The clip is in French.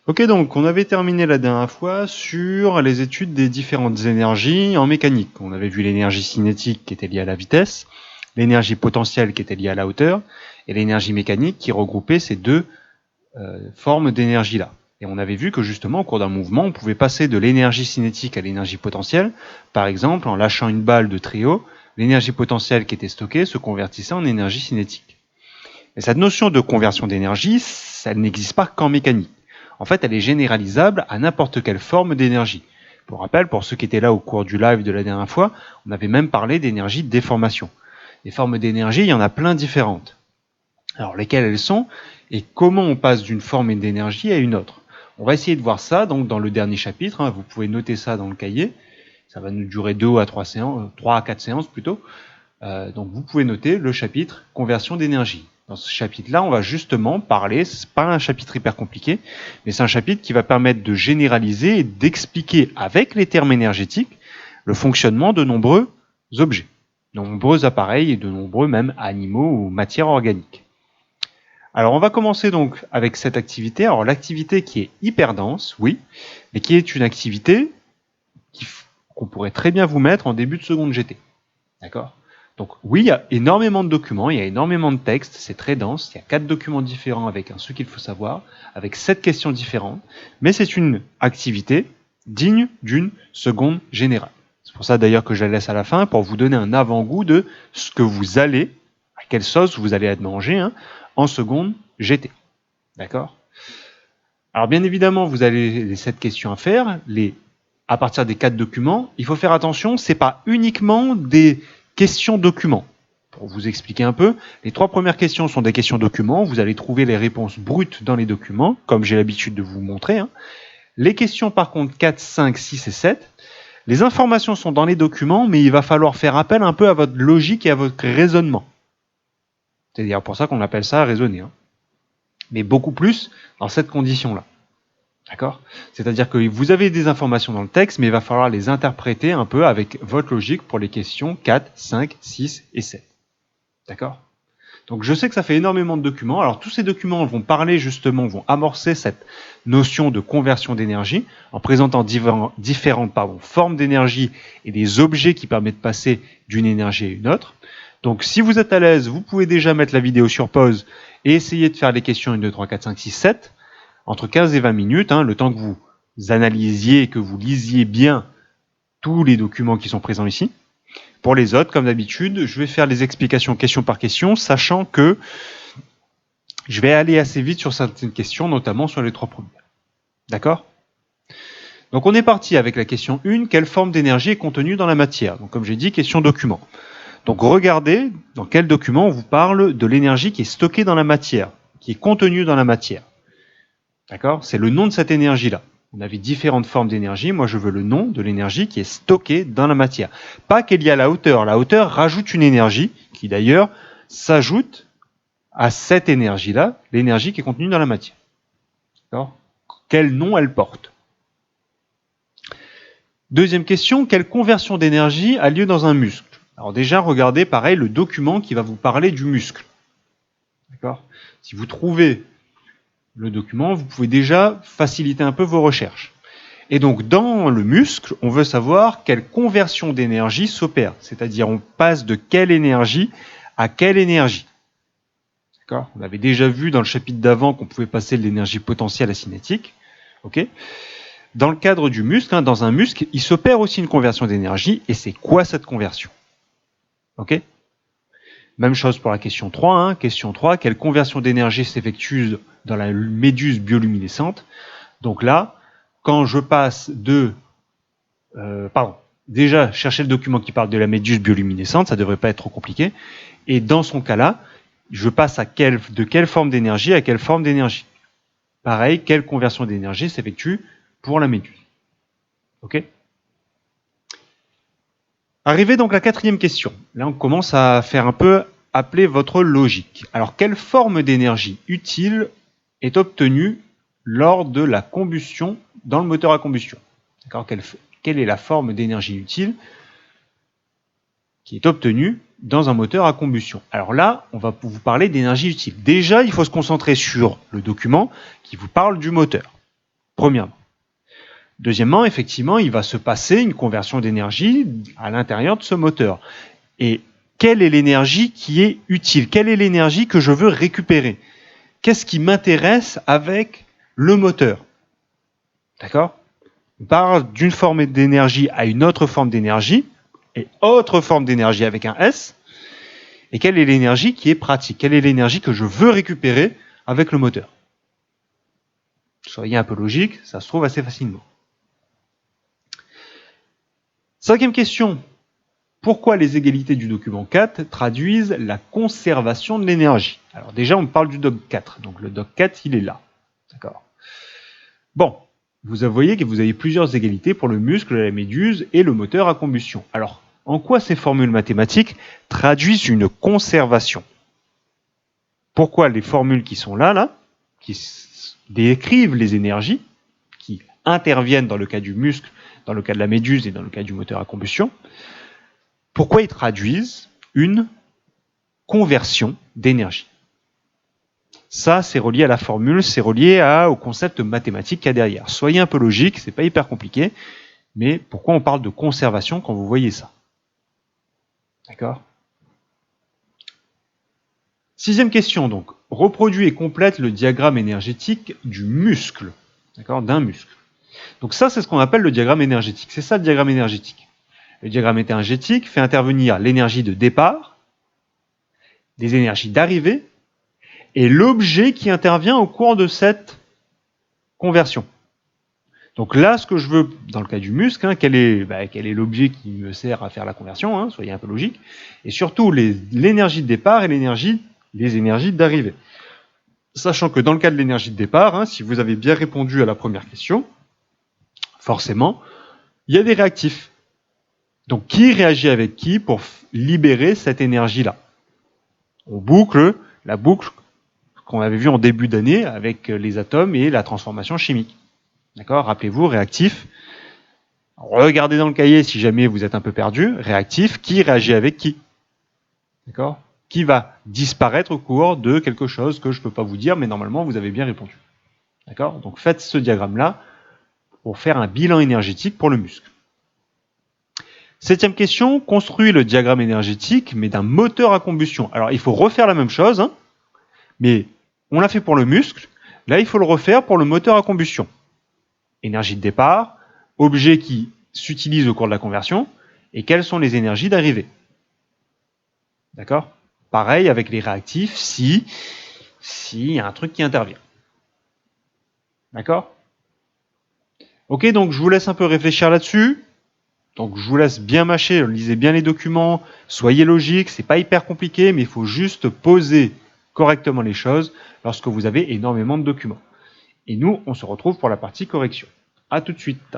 Ok, donc on avait terminé la dernière fois sur les études des différentes énergies en mécanique. On avait vu l'énergie cinétique qui était liée à la vitesse, l'énergie potentielle qui était liée à la hauteur, et l'énergie mécanique qui regroupait ces deux formes d'énergie-là. Et on avait vu que justement, au cours d'un mouvement, on pouvait passer de l'énergie cinétique à l'énergie potentielle. Par exemple, en lâchant une balle de très haut, l'énergie potentielle qui était stockée se convertissait en énergie cinétique. Et cette notion de conversion d'énergie, ça n'existe pas qu'en mécanique. En fait, elle est généralisable à n'importe quelle forme d'énergie. Pour rappel, pour ceux qui étaient là au cours du live de la dernière fois, on avait même parlé d'énergie de déformation. Les formes d'énergie, il y en a plein différentes. Alors, lesquelles elles sont et comment on passe d'une forme d'énergie à une autre. On va essayer de voir ça donc dans le dernier chapitre. Vous pouvez noter ça dans le cahier. Ça va nous durer 2 à 3 séances, 3 à 4 séances plutôt. Donc vous pouvez noter le chapitre conversion d'énergie. Dans ce chapitre-là, on va justement parler, c'est pas un chapitre hyper compliqué, mais c'est un chapitre qui va permettre de généraliser et d'expliquer avec les termes énergétiques le fonctionnement de nombreux objets, de nombreux appareils et de nombreux même animaux ou matières organiques. Alors on va commencer donc avec cette activité. Alors l'activité qui est hyper dense, oui, mais qui est une activité qu'on pourrait très bien vous mettre en début de seconde GT. D'accord ? Donc oui, il y a énormément de documents, il y a énormément de textes, c'est très dense, il y a 4 documents différents avec ce qu'il faut savoir, avec 7 questions différentes, mais c'est une activité digne d'une seconde générale. C'est pour ça d'ailleurs que je la laisse à la fin, pour vous donner un avant-goût de ce que vous allez, à quelle sauce vous allez être mangé en seconde GT. D'accord ? Alors bien évidemment, vous avez les 7 questions à faire, à partir des 4 documents. Il faut faire attention, ce n'est pas uniquement des questions documents. Pour vous expliquer un peu, les 3 premières questions sont des questions documents. Vous allez trouver les réponses brutes dans les documents, comme j'ai l'habitude de vous montrer. Les questions par contre 4, 5, 6 et 7, les informations sont dans les documents, mais il va falloir faire appel un peu à votre logique et à votre raisonnement. C'est-à-dire pour ça qu'on appelle ça raisonner. Mais beaucoup plus dans cette condition-là. D'accord ? C'est-à-dire que vous avez des informations dans le texte, mais il va falloir les interpréter un peu avec votre logique pour les questions 4, 5, 6 et 7. D'accord ? Donc je sais que ça fait énormément de documents. Alors tous ces documents vont parler justement, vont amorcer cette notion de conversion d'énergie en présentant différentes formes d'énergie et des objets qui permettent de passer d'une énergie à une autre. Donc si vous êtes à l'aise, vous pouvez déjà mettre la vidéo sur pause et essayer de faire les questions 1, 2, 3, 4, 5, 6, 7 entre 15 et 20 minutes, le temps que vous analysiez et que vous lisiez bien tous les documents qui sont présents ici. Pour les autres, comme d'habitude, je vais faire les explications question par question, sachant que je vais aller assez vite sur certaines questions, notamment sur les 3 premières. D'accord ? Donc on est parti avec la question 1, quelle forme d'énergie est contenue dans la matière ? Donc comme j'ai dit, question document. Donc regardez dans quel document on vous parle de l'énergie qui est stockée dans la matière, qui est contenue dans la matière. D'accord ? C'est le nom de cette énergie-là. On avait différentes formes d'énergie. Moi, je veux le nom de l'énergie qui est stockée dans la matière. Pas qu'elle y a la hauteur. La hauteur rajoute une énergie qui, d'ailleurs, s'ajoute à cette énergie-là, l'énergie qui est contenue dans la matière. D'accord ? Quel nom elle porte ? Deuxième question, quelle conversion d'énergie a lieu dans un muscle ? Alors déjà, regardez, pareil, le document qui va vous parler du muscle. D'accord ? Si vous trouvez le document, vous pouvez déjà faciliter un peu vos recherches. Et donc, dans le muscle, on veut savoir quelle conversion d'énergie s'opère. C'est-à-dire, on passe de quelle énergie à quelle énergie. D'accord ? On avait déjà vu dans le chapitre d'avant qu'on pouvait passer de l'énergie potentielle à cinétique. Okay ? Dans le cadre du muscle, dans un muscle, il s'opère aussi une conversion d'énergie. Et c'est quoi cette conversion ? Ok ? Même chose pour la question 3. Question 3, quelle conversion d'énergie s'effectue dans la méduse bioluminescente ? Donc là, quand je passe de... déjà, chercher le document qui parle de la méduse bioluminescente, ça ne devrait pas être trop compliqué. Et dans son cas-là, je passe de quelle forme d'énergie à quelle forme d'énergie. Pareil, quelle conversion d'énergie s'effectue pour la méduse. Ok ? Arrivé donc à la 4e question. Là, on commence à faire un peu appeler votre logique. Alors, quelle forme d'énergie utile est obtenue lors de la combustion dans le moteur à combustion ? D'accord ? Quelle est la forme d'énergie utile qui est obtenue dans un moteur à combustion ? Alors là, on va vous parler d'énergie utile. Déjà, il faut se concentrer sur le document qui vous parle du moteur. premièrement. Deuxièmement, effectivement, il va se passer une conversion d'énergie à l'intérieur de ce moteur. Et quelle est l'énergie qui est utile? Quelle est l'énergie que je veux récupérer? Qu'est-ce qui m'intéresse avec le moteur? D'accord? On part d'une forme d'énergie à une autre forme d'énergie, et autre forme d'énergie avec un S. Et quelle est l'énergie qui est pratique? Quelle est l'énergie que je veux récupérer avec le moteur? Soyez un peu logique, ça se trouve assez facilement. Cinquième question. Pourquoi les égalités du document 4 traduisent la conservation de l'énergie? Alors déjà, on parle du doc 4. Donc le doc 4, il est là. D'accord. Bon, vous voyez que vous avez plusieurs égalités pour le muscle, la méduse et le moteur à combustion. Alors, en quoi ces formules mathématiques traduisent une conservation? Pourquoi les formules qui sont là, qui décrivent les énergies, qui interviennent dans le cas du muscle, dans le cas de la méduse et dans le cas du moteur à combustion, pourquoi ils traduisent une conversion d'énergie? Ça, c'est relié à la formule, c'est relié au concept mathématique qu'il y a derrière. Soyez un peu logique, c'est pas hyper compliqué, mais pourquoi on parle de conservation quand vous voyez ça? D'accord? Sixième question, donc. Reproduit et complète le diagramme énergétique du muscle. D'accord? D'un muscle. Donc ça, c'est ce qu'on appelle le diagramme énergétique. C'est ça le diagramme énergétique. Le diagramme énergétique fait intervenir l'énergie de départ, les énergies d'arrivée, et l'objet qui intervient au cours de cette conversion. Donc là, ce que je veux, dans le cas du muscle, quel est l'objet qui me sert à faire la conversion, soyez un peu logique, et surtout l'énergie de départ et les énergies d'arrivée. Sachant que dans le cas de l'énergie de départ, si vous avez bien répondu à la première question, forcément, il y a des réactifs. Donc qui réagit avec qui pour libérer cette énergie-là? On boucle la boucle qu'on avait vue en début d'année avec les atomes et la transformation chimique. D'accord? Rappelez-vous, réactif. Regardez dans le cahier si jamais vous êtes un peu perdu. Réactif, qui réagit avec qui? D'accord? Qui va disparaître au cours de quelque chose que je ne peux pas vous dire, mais normalement vous avez bien répondu. D'accord? Donc faites ce diagramme-là pour faire un bilan énergétique pour le muscle. Septième question, construit le diagramme énergétique, mais d'un moteur à combustion. Alors il faut refaire la même chose, mais on l'a fait pour le muscle, là il faut le refaire pour le moteur à combustion. Énergie de départ, objet qui s'utilise au cours de la conversion, et quelles sont les énergies d'arrivée. D'accord? Pareil avec les réactifs, si y a un truc qui intervient. D'accord? Ok, donc je vous laisse un peu réfléchir là-dessus. Donc je vous laisse bien mâcher, lisez bien les documents, soyez logique, c'est pas hyper compliqué, mais il faut juste poser correctement les choses lorsque vous avez énormément de documents. Et nous, on se retrouve pour la partie correction. À tout de suite.